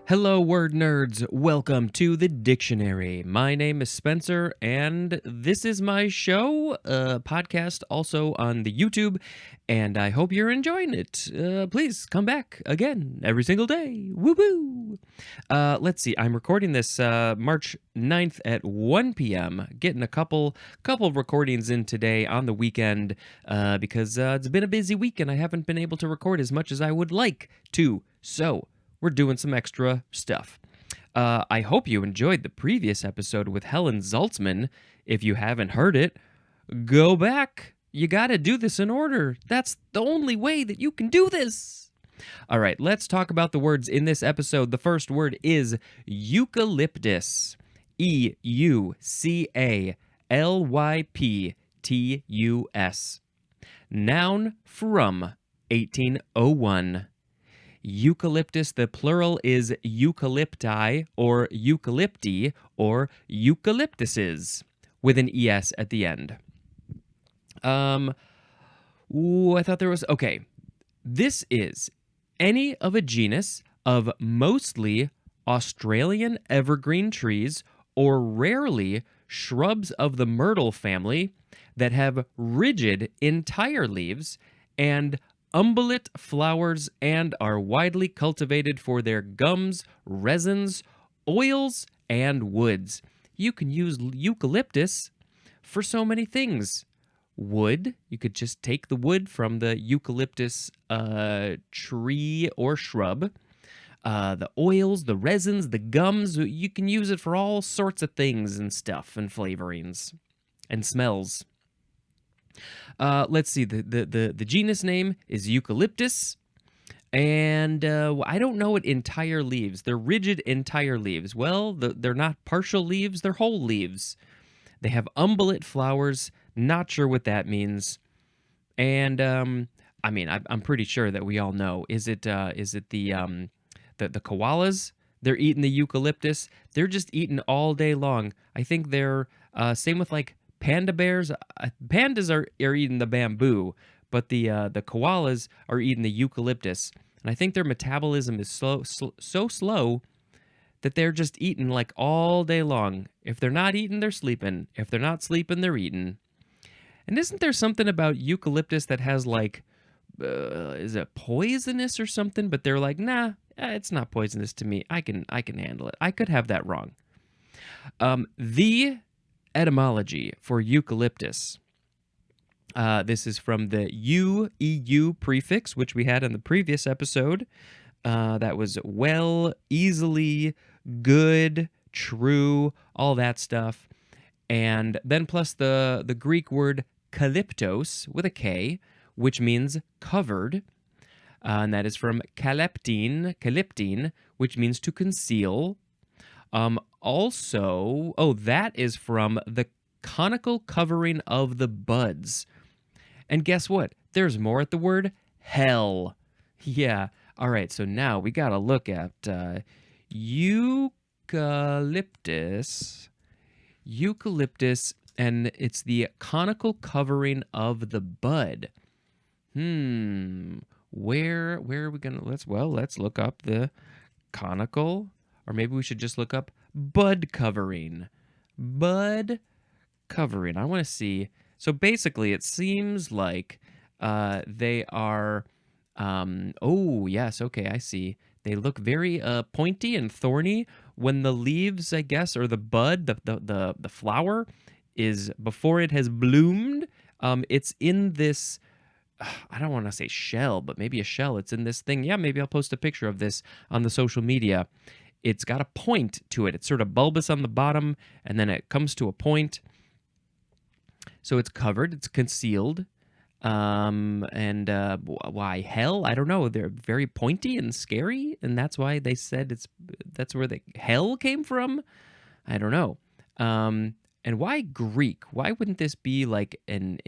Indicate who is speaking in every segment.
Speaker 1: Hello, word nerds. Welcome to the dictionary. My name is Spencer, and this is my show, podcast also on the YouTube, and I hope you're enjoying it. Please come back again every single day. Woo woo! Let's see. I'm recording this March 9th at 1 p.m. Getting a couple recordings in today on the weekend because it's been a busy week and I haven't been able to record as much as I would like to. So we're doing some extra stuff. I hope you enjoyed the previous episode with Helen Zaltzman. If you haven't heard it, go back. You gotta do this in order. That's the only way that you can do this. All right, let's talk about the words in this episode. The first word is eucalyptus. Eucalyptus. Noun from 1801. Eucalyptus, the plural is eucalypti or eucalypti or eucalyptuses with an es at the end. I thought there was okay. This is any of a genus of mostly Australian evergreen trees or rarely shrubs of the myrtle family that have rigid entire leaves and umbellate flowers and are widely cultivated for their gums, resins, oils, and woods. You can use eucalyptus for so many things. Wood, you could just take the wood from the eucalyptus tree or shrub. The oils, the resins, the gums, you can use it for all sorts of things and stuff and flavorings and smells. Let's see, the genus name is Eucalyptus, and I don't know what entire leaves. They're rigid entire leaves. Well, they're not partial leaves, they're whole leaves. They have umbellate flowers, not sure what that means. And, I mean, I'm pretty sure that we all know. Is it the koalas? They're eating the eucalyptus. They're just eating all day long. I think they're, same with like panda bears. Pandas are eating the bamboo, but the koalas are eating the eucalyptus. And I think their metabolism is so slow that they're just eating like all day long. If they're not eating, they're sleeping. If they're not sleeping, they're eating. And isn't there something about eucalyptus that has like, is it poisonous or something? But they're like, nah, it's not poisonous to me. I can handle it. I could have that wrong. The etymology for eucalyptus. This is from the EU prefix, which we had in the previous episode. That was well, easily, good, true, all that stuff. And then plus the Greek word kalyptos with a K, which means covered. And that is from kalyptine, which means to conceal. That is from the conical covering of the buds. And guess what? There's more at the word hell. Yeah. All right. So now we got to look at eucalyptus. Eucalyptus, and it's the conical covering of the bud. Where are we gonna? Let's look up the conical, or maybe we should just look up bud covering. Bud covering. I want to see. So basically, it seems like they are. Oh yes, okay, I see. They look very pointy and thorny when the leaves, I guess, or the bud, the flower, is before it has bloomed. It's in this. I don't want to say shell, but maybe a shell. It's in this thing. Yeah, maybe I'll post a picture of this on the social media. It's got a point to it. It's sort of bulbous on the bottom, and then it comes to a point. So it's covered. It's concealed. Why hell? I don't know. They're very pointy and scary, and that's why they said that's where the hell came from. I don't know. And why Greek? Why wouldn't this be like an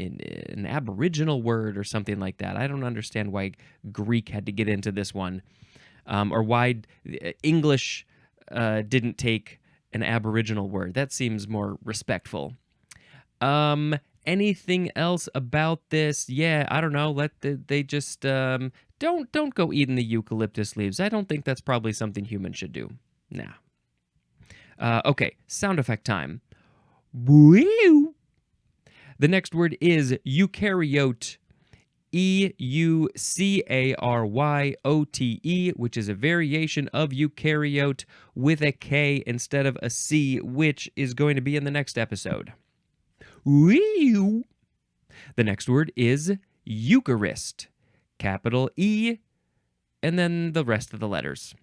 Speaker 1: Aboriginal word or something like that? I don't understand why Greek had to get into this one, or why English didn't take an Aboriginal word. That seems more respectful. Anything else about this? Yeah, I don't know. They just don't go eating the eucalyptus leaves. I don't think that's probably something humans should do. Nah. Okay, sound effect time. Woo! The next word is eukaryote. eucaryote, which is a variation of eukaryote with a K instead of a C, which is going to be in the next episode. Woo! The next word is Eucharist. Capital E, and then the rest of the letters.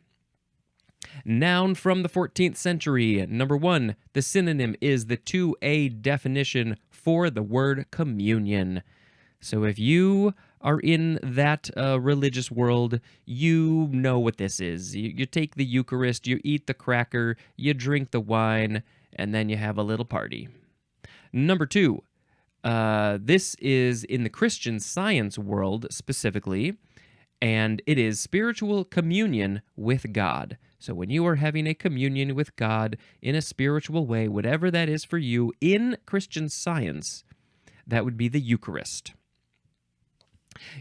Speaker 1: Noun from the 14th century. Number 1, the synonym is the 2A definition for the word communion. So if you are in that religious world, you know what this is. You take the Eucharist, you eat the cracker, you drink the wine, and then you have a little party. Number 2, this is in the Christian Science world specifically, and it is spiritual communion with God. So when you are having a communion with God in a spiritual way, whatever that is for you in Christian Science, that would be the Eucharist.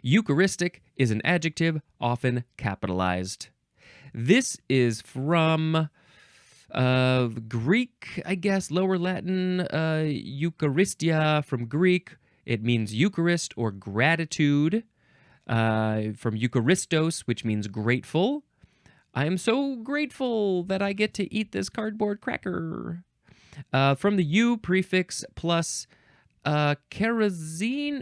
Speaker 1: Eucharistic is an adjective, often capitalized. This is from Greek, I guess, Lower Latin, Eucharistia from Greek. It means Eucharist or gratitude. From Eucharistos, which means grateful. I am so grateful that I get to eat this cardboard cracker. From the U prefix plus charizine,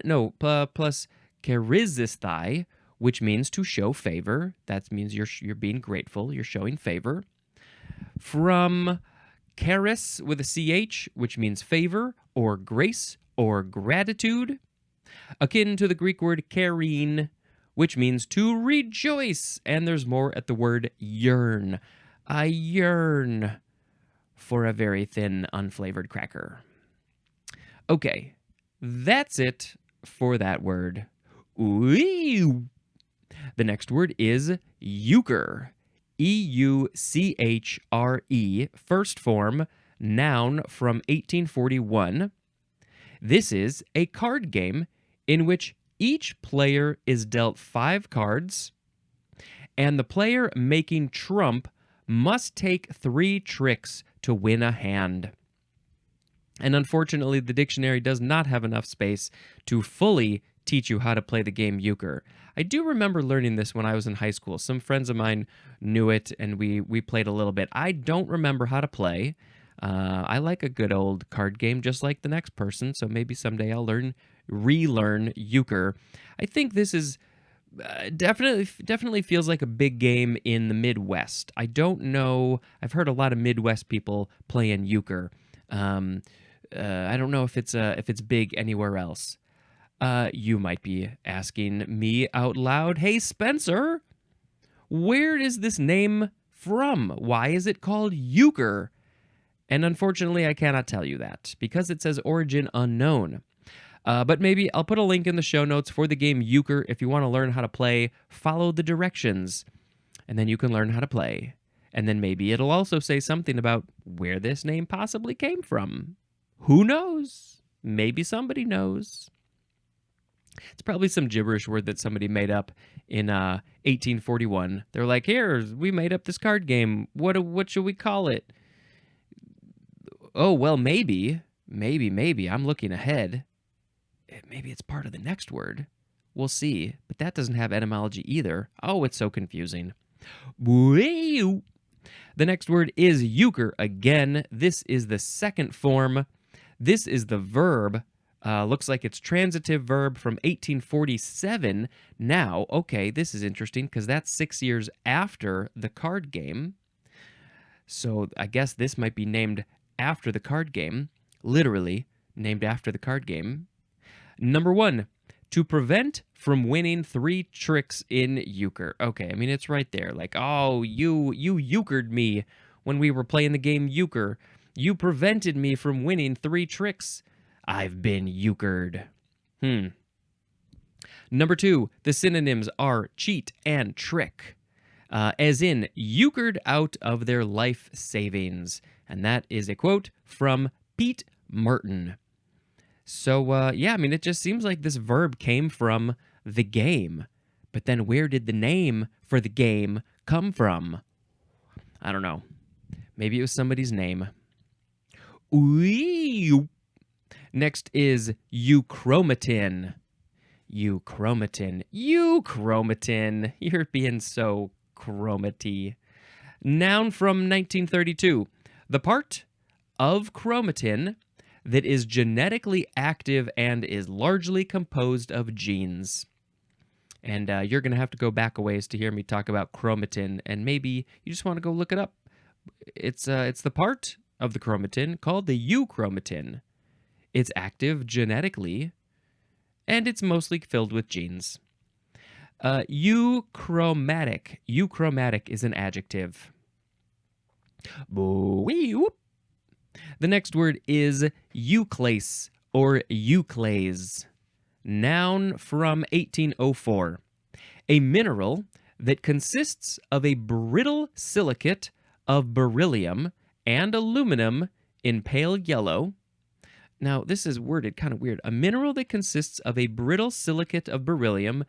Speaker 1: plus charizisthai, which means to show favor. That means you're being grateful, you're showing favor. From charis with a CH, which means favor or grace or gratitude. Akin to the Greek word charein, which means to rejoice. And there's more at the word yearn. I yearn for a very thin, unflavored cracker. Okay, that's it for that word. Ooh. The next word is euchre. E-U-C-H-R-E, first form, noun from 1841. This is a card game in which each player is dealt 5 cards, and the player making trump must take 3 tricks to win a hand. And unfortunately, the dictionary does not have enough space to fully teach you how to play the game euchre. I do remember learning this when I was in high school. Some friends of mine knew it, and we played a little bit. I don't remember how to play. I like a good old card game, just like the next person, so maybe someday I'll relearn euchre. I think this is definitely feels like a big game in the Midwest. I don't know. I've heard a lot of Midwest people playing euchre. I don't know if it's big anywhere else. You might be asking me out loud, hey, Spencer, where is this name from? Why is it called Euchre? And unfortunately, I cannot tell you that because it says origin unknown. But maybe I'll put a link in the show notes for the game Euchre. If you want to learn how to play, follow the directions, and then you can learn how to play. And then maybe it'll also say something about where this name possibly came from. Who knows? Maybe somebody knows. It's probably some gibberish word that somebody made up in 1841. They're like, here, we made up this card game. What should we call it? Oh, well, maybe. I'm looking ahead. Maybe it's part of the next word. We'll see. But that doesn't have etymology either. Oh, it's so confusing. The next word is euchre again. This is the second form. This is the verb. Looks like it's transitive verb from 1847. Now, okay, this is interesting because that's 6 years after the card game. So I guess this might be named after the card game. Literally named after the card game. Number 1, to prevent from winning 3 tricks in euchre. Okay, I mean, it's right there. Like, oh, you euchred me when we were playing the game euchre. You prevented me from winning 3 tricks. I've been euchred. Number 2, the synonyms are cheat and trick, as in euchred out of their life savings. And that is a quote from Pete Martin. So, yeah, I mean, it just seems like this verb came from the game. But then where did the name for the game come from? I don't know. Maybe it was somebody's name. Ooh. Next is euchromatin. Euchromatin. Euchromatin. You're being so chromaty. Noun from 1932. The part of chromatin that is genetically active and is largely composed of genes. And you're going to have to go back a ways to hear me talk about chromatin, and maybe you just want to go look it up. It's the part of the chromatin called the euchromatin. It's active genetically, and it's mostly filled with genes. Euchromatic. Euchromatic is an adjective. The next word is euclase or euclase. Noun from 1804. A mineral that consists of a brittle silicate of beryllium and aluminum in pale yellow. Now, this is worded kind of weird. A mineral that consists of a brittle silicate of beryllium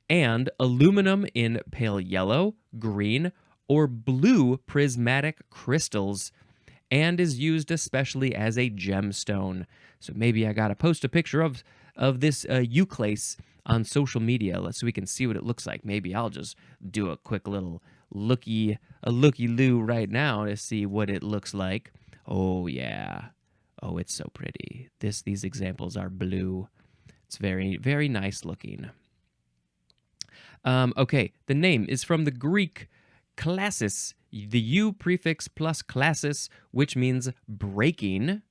Speaker 1: and aluminum in pale yellow, green, or blue prismatic crystals, and is used especially as a gemstone. So maybe I gotta post a picture of this euclase on social media so we can see what it looks like. Maybe I'll just do a quick little looky-loo right now to see what it looks like. Oh yeah. Oh, it's so pretty. These examples are blue. It's very, very nice looking. Okay, the name is from the Greek klassis, the U prefix plus klassis, which means breaking.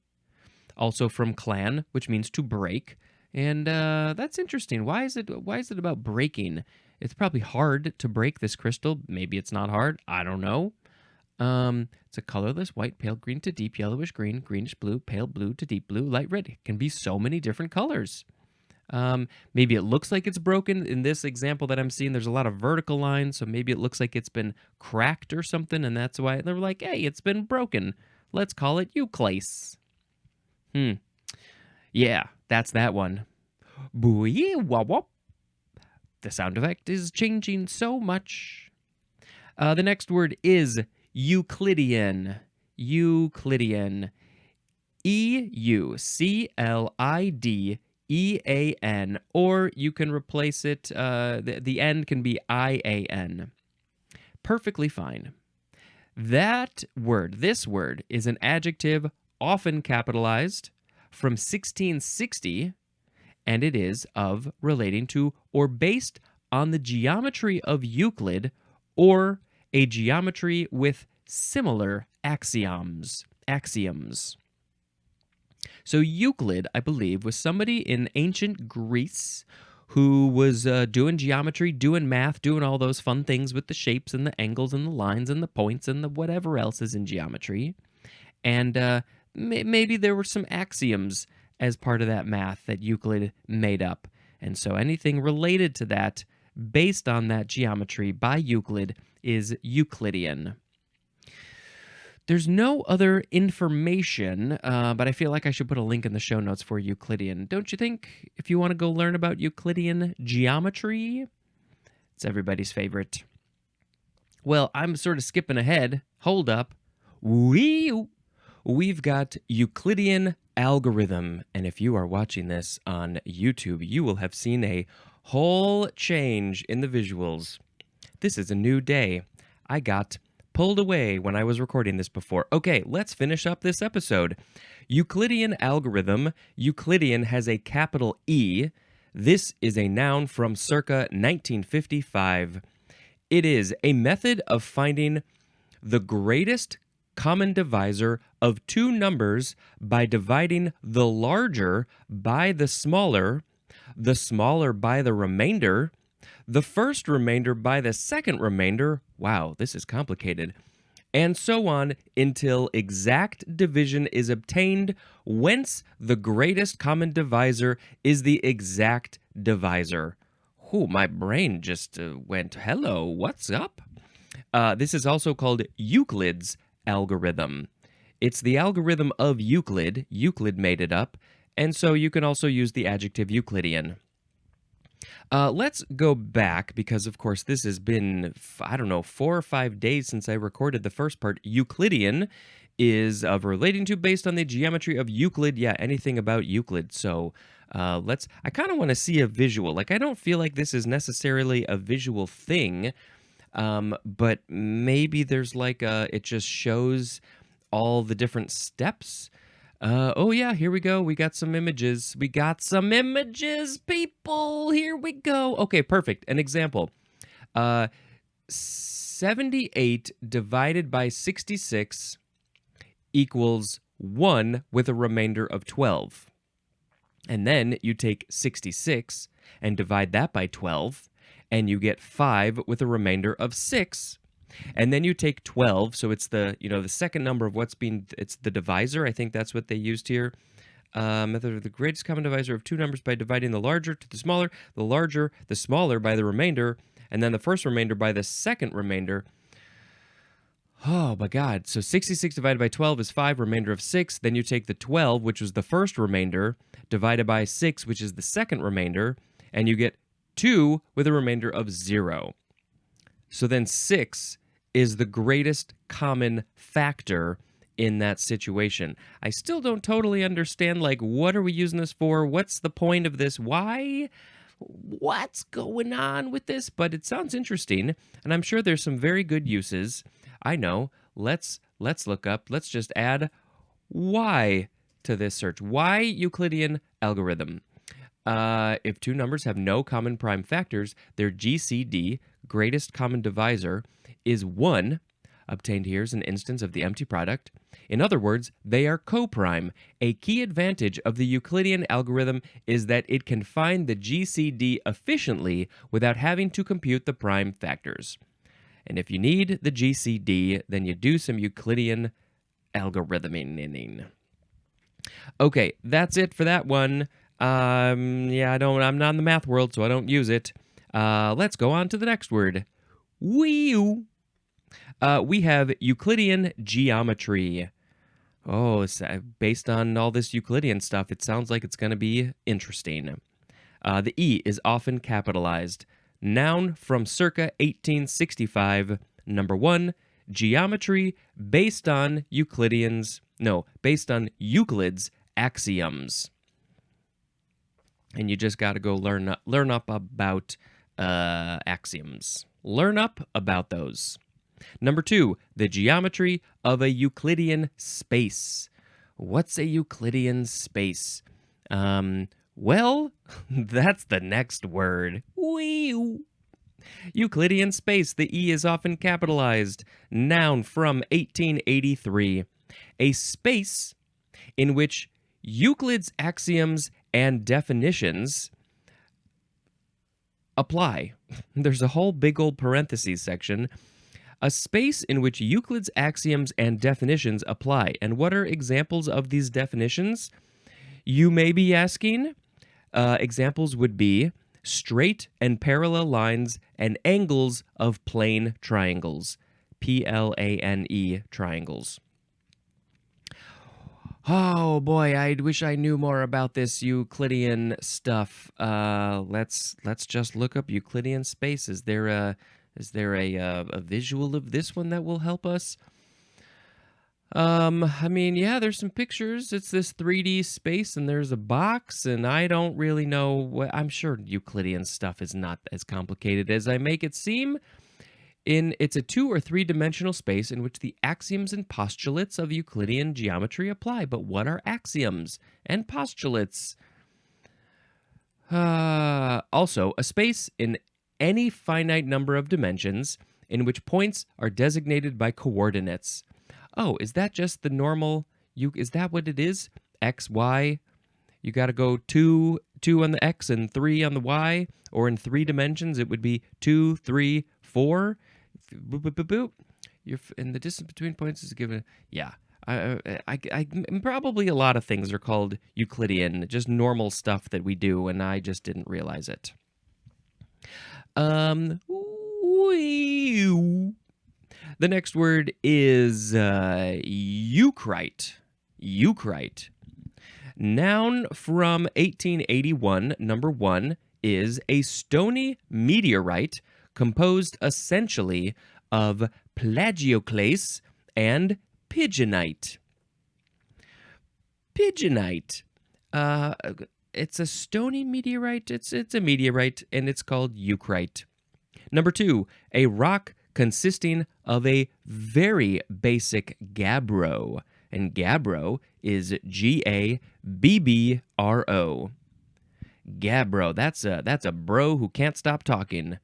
Speaker 1: Also from clan, which means to break. And that's interesting. Why is it about breaking? It's probably hard to break this crystal. Maybe it's not hard. I don't know. It's a colorless white, pale green to deep yellowish green, greenish blue, pale blue to deep blue, light red. It can be so many different colors. Maybe it looks like it's broken. In this example that I'm seeing, there's a lot of vertical lines, so maybe it looks like it's been cracked or something, and that's why they're like, hey, it's been broken. Let's call it euclase. Yeah, that's that one. The sound effect is changing so much. The next word is Euclidean. Euclidean. Euclidean, or you can replace it, the end can be IAN. Perfectly fine. This word is an adjective often capitalized from 1660, and it is of, relating to, or based on the geometry of Euclid, or a geometry with similar axioms. So Euclid, I believe, was somebody in ancient Greece who was doing geometry, doing math, doing all those fun things with the shapes and the angles and the lines and the points and the whatever else is in geometry. And maybe there were some axioms as part of that math that Euclid made up. And so anything related to that, based on that geometry by Euclid, is Euclidean. There's no other information, but I feel like I should put a link in the show notes for Euclidean. Don't you think? If you want to go learn about Euclidean geometry, it's everybody's favorite. Well, I'm sort of skipping ahead. Hold up. We've got Euclidean algorithm, and if you are watching this on YouTube, you will have seen a whole change in the visuals. This is a new day. I got pulled away when I was recording this before. Okay, let's finish up this episode. Euclidean algorithm. Euclidean has a capital E. This is a noun from circa 1955. It is a method of finding the greatest common divisor of two numbers by dividing the larger by the smaller by the remainder, the first remainder by the second remainder. Wow, this is complicated. And so on until exact division is obtained, whence the greatest common divisor is the exact divisor. Oh, my brain just went, hello, what's up? This is also called Euclid's algorithm. It's the algorithm of Euclid. Euclid made it up, and so you can also use the adjective Euclidean. Let's go back because, of course, this has been, I don't know, 4 or 5 days since I recorded the first part. Euclidean is of relating to based on the geometry of Euclid. Yeah, anything about Euclid. So I kind of want to see a visual. Like, I don't feel like this is necessarily a visual thing, but maybe there's like it just shows all the different steps. Oh yeah, here we go. We got some images. We got some images, people. Here we go. Okay, perfect. An example. 78 divided by 66 equals 1 with a remainder of 12. And then you take 66 and divide that by 12, and you get 5 with a remainder of 6. And then you take 12, so it's the second number of it's the divisor. I think that's what they used here. Method of the greatest common divisor of two numbers by dividing the larger to the smaller, the smaller by the remainder, and then the first remainder by the second remainder. Oh my God. So 66 divided by 12 is 5, remainder of 6. Then you take the 12, which was the first remainder, divided by 6, which is the second remainder, and you get 2 with a remainder of 0. So then 6 is the greatest common factor in that situation. I still don't totally understand, like, what are we using this for? What's the point of this? Why? What's going on with this? But it sounds interesting, and I'm sure there's some very good uses. I know. Let's look up. Let's just add y to this search. Y Euclidean algorithm. If two numbers have no common prime factors, their GCD, greatest common divisor, is 1. Obtained here is an instance of the empty product. In other words, they are coprime. A key advantage of the Euclidean algorithm is that it can find the GCD efficiently without having to compute the prime factors. And if you need the GCD, then you do some Euclidean algorithming. Okay, that's it for that one. I'm not in the math world, so I don't use it. Let's go on to the next word. We have Euclidean geometry. Oh, based on all this Euclidean stuff, it sounds like it's going to be interesting. The E is often capitalized. Noun from circa 1865. Number 1, geometry based on Euclid's axioms. And you just got to go learn up about axioms. Learn up about those. Number 2, the geometry of a Euclidean space. What's a Euclidean space? Well, that's the next word. Wee. Euclidean space. The E is often capitalized. Noun from 1883. A space in which Euclid's axioms and definitions apply. There's a whole big old parentheses section. A space in which Euclid's axioms and definitions apply. And what are examples of these definitions? You may be asking. Examples would be straight and parallel lines and angles of plane triangles. PLANE triangles. Oh boy, I wish I knew more about this Euclidean stuff. Let's just look up Euclidean space. Is there a visual of this one that will help us? Yeah, there's some pictures. It's this 3D space, and there's a box, and I don't really know what. I'm sure Euclidean stuff is not as complicated as I make it seem. It's a 2 or 3 dimensional space in which the axioms and postulates of Euclidean geometry apply. But what are axioms and postulates? Also, a space in any finite number of dimensions in which points are designated by coordinates. Oh, is that just the normal? Is that what it is? X, Y? You got to go 2 on the X and 3 on the Y? Or in 3 dimensions, it would be 2, 3, 4? Boop, boop, boop, boop. And the distance between points is given. Yeah. Probably a lot of things are called Euclidean, just normal stuff that we do, and I just didn't realize it. The next word is Euchrite. Euchrite. Noun from 1881, number 1, is a stony meteorite composed essentially of plagioclase and pigeonite. Pigeonite. Uh, it's a stony meteorite. It's a meteorite, and it's called eucrite. Number 2, a rock consisting of a very basic gabbro. And gabbro is Gabbro. Gabbro. That's a bro who can't stop talking.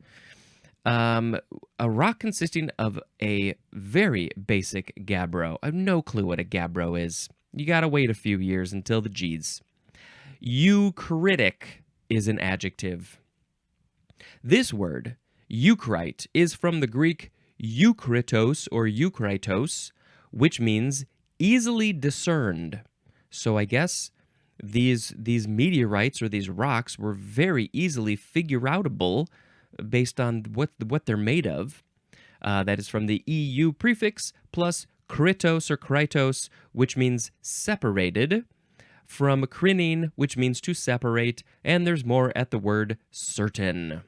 Speaker 1: A rock consisting of a very basic gabbro. I have no clue what a gabbro is. You gotta wait a few years until the G's. Eucritic is an adjective. This word, eucrite, is from the Greek eukritos or eukritos, which means easily discerned. So I guess these meteorites or these rocks were very easily figure-outable based on what they're made of. That is from the EU prefix plus kritos or kritos, which means separated, from krinin, which means to separate, and there's more at the word certain.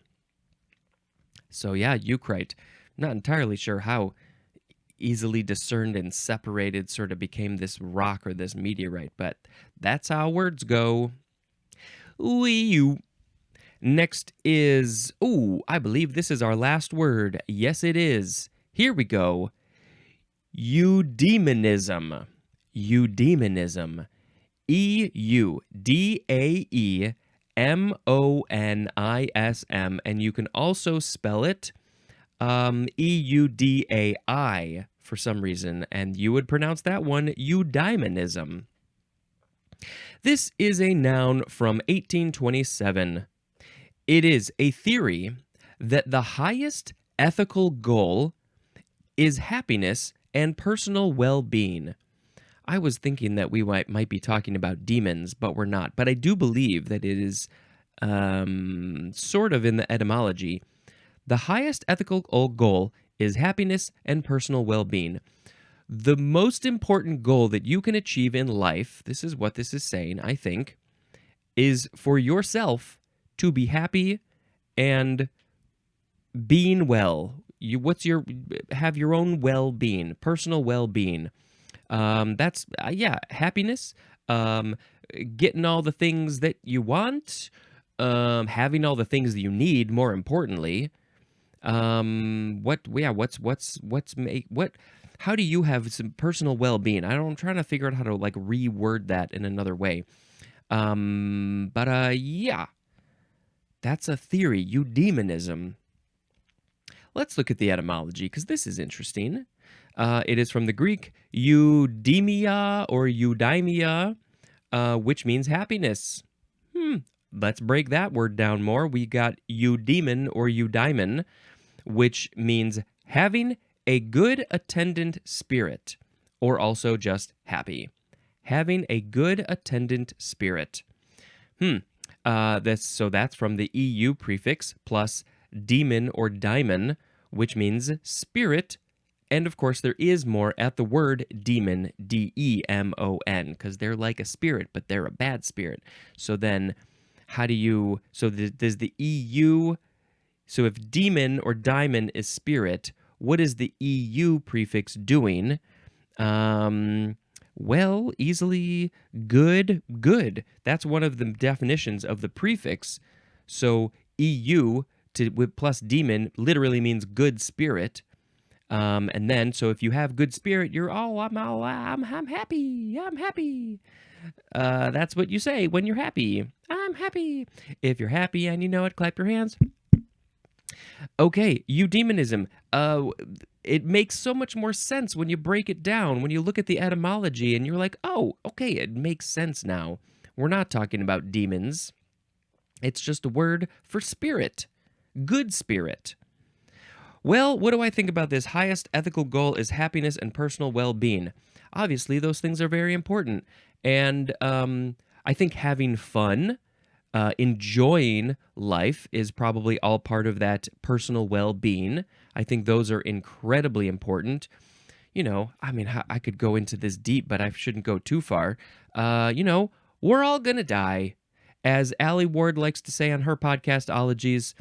Speaker 1: So yeah, eucrite. Not entirely sure how easily discerned and separated sort of became this rock or this meteorite, but that's how words go. Ooh. Next is, I believe this is our last word. Yes, it is. Here we go. Eudaemonism. Eudaemonism. Eudaemonism, and you can also spell it Eudai for some reason, and you would pronounce that one eudaemonism. This is a noun from 1827. It is a theory that the highest ethical goal is happiness and personal well-being. I was thinking that we might be talking about demons, but we're not. But I do believe that it is sort of in the etymology. The highest ethical goal is happiness and personal well-being. The most important goal that you can achieve in life, this is what this is saying, I think, is for yourself to be happy and being well. Have your own well-being, personal well-being. That's happiness, getting all the things that you want, having all the things that you need, more importantly. How do you have some personal well-being? I'm trying to figure out how to like reword that in another way. That's a theory, eudaemonism. Let's look at the etymology, because this is interesting. It is from the Greek eudaimia or eudaimia, which means happiness. Let's break that word down more. We got eudaimon or eudaimon, which means having a good attendant spirit, or also just happy. Having a good attendant spirit. That's from the EU prefix plus demon or daimon, which means spirit. And of course, there is more at the word demon, D-E-M-O-N, because they're like a spirit, but they're a bad spirit. So then, does the EU, so if demon or daimon is spirit, what is the EU prefix doing? Well, easily good. That's one of the definitions of the prefix. So EU with plus demon literally means good spirit. And then, so if you have good spirit, you're I'm happy. I'm happy. That's what you say when you're happy. I'm happy. If you're happy and you know it, clap your hands. Okay, eudaemonism. It makes so much more sense when you break it down, when you look at the etymology and you're like, oh, okay, it makes sense now. We're not talking about demons. It's just a word for spirit. Good spirit. Well, what do I think about this? Highest ethical goal is happiness and personal well-being. Obviously, those things are very important. And I think having fun, enjoying life is probably all part of that personal well-being. I think those are incredibly important. I could go into this deep, but I shouldn't go too far. We're all going to die. As Allie Ward likes to say on her podcast, Ologies,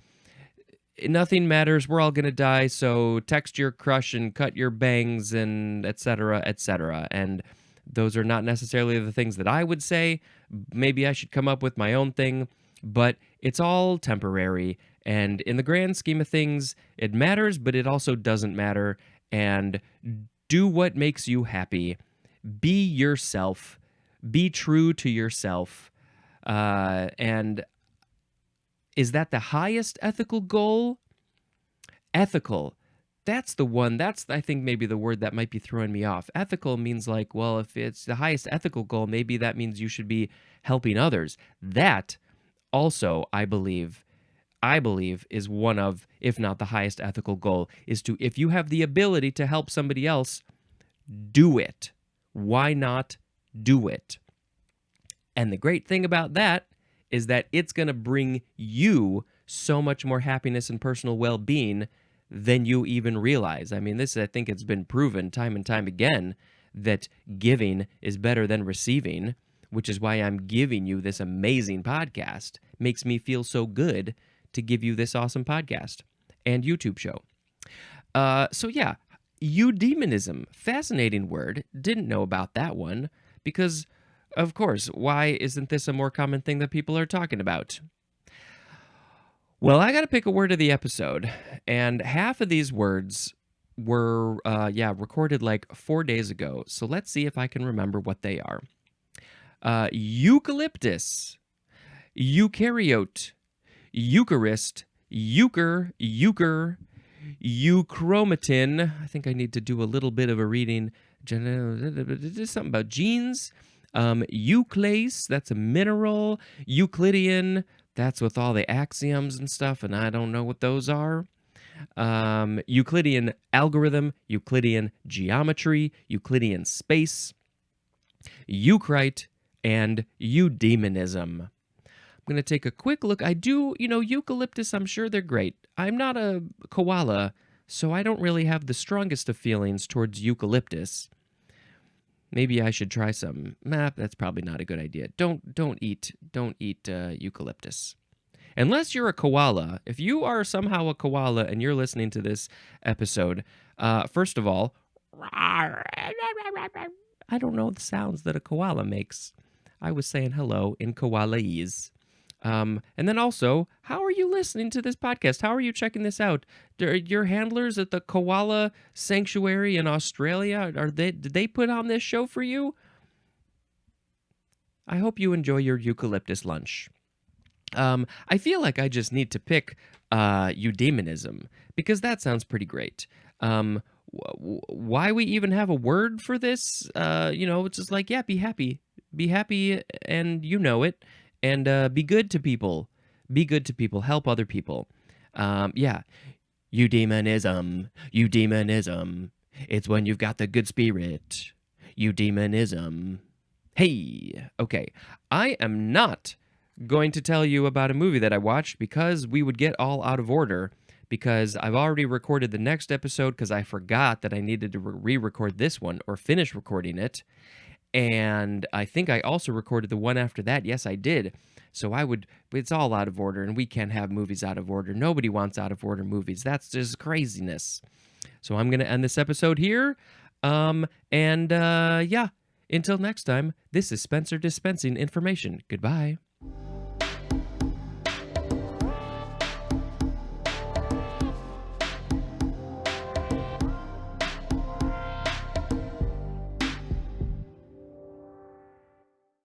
Speaker 1: nothing matters. We're all going to die. So text your crush and cut your bangs and et cetera, et cetera. And those are not necessarily the things that I would say. Maybe I should come up with my own thing, but it's all temporary. And in the grand scheme of things, it matters, but it also doesn't matter. And do what makes you happy. Be yourself. Be true to yourself. And is that the highest ethical goal? Ethical. That's the one. That's, I think, maybe the word that might be throwing me off. Ethical means like, well, if it's the highest ethical goal, maybe that means you should be helping others. That also, I believe is one of, if not the highest ethical goal, is to, if you have the ability to help somebody else, do it. Why not do it? And the great thing about that is that it's going to bring you so much more happiness and personal well-being than you even realize. I mean, I think it's been proven time and time again that giving is better than receiving, which is why I'm giving you this amazing podcast. Makes me feel so good to give you this awesome podcast and YouTube show. So yeah, eudaemonism, fascinating word. Didn't know about that one because, of course, why isn't this a more common thing that people are talking about? Well, I got to pick a word of the episode, and half of these words were, recorded like 4 days ago. So let's see if I can remember what they are. Eucalyptus, eukaryote, Eucharist, Euchre, euchromatin. I think I need to do a little bit of a reading. Something about genes. Euclase, that's a mineral. Euclidean, that's with all the axioms and stuff, and I don't know what those are. Euclidean algorithm, Euclidean geometry, Euclidean space, Euchrite, and eudaemonism. I'm going to take a quick look. I do, eucalyptus, I'm sure they're great. I'm not a koala, so I don't really have the strongest of feelings towards eucalyptus. Maybe I should try some. Nah, that's probably not a good idea. Don't eat eucalyptus. Unless you're a koala. If you are somehow a koala and you're listening to this episode, first of all, I don't know the sounds that a koala makes. I was saying hello in koalaese. And then also, how are you listening to this podcast? How are you checking this out? Your handlers at the Koala Sanctuary in Australia, did they put on this show for you? I hope you enjoy your eucalyptus lunch. I feel like I just need to pick eudaemonism, because that sounds pretty great. Why we even have a word for this? It's just like, yeah, be happy. Be happy, and you know it. And be good to people. Be good to people. Help other people. Eudaemonism. Eudaemonism. It's when you've got the good spirit. Eudaemonism. Hey. Okay. I am not going to tell you about a movie that I watched because we would get all out of order, because I've already recorded the next episode because I forgot that I needed to re-record this one or finish recording it. And I think I also recorded the one after that. Yes, I did. So it's all out of order, and we can't have movies out of order. Nobody wants out of order movies. That's just craziness. So I'm going to end this episode here. Until next time, this is Spencer dispensing information. Goodbye.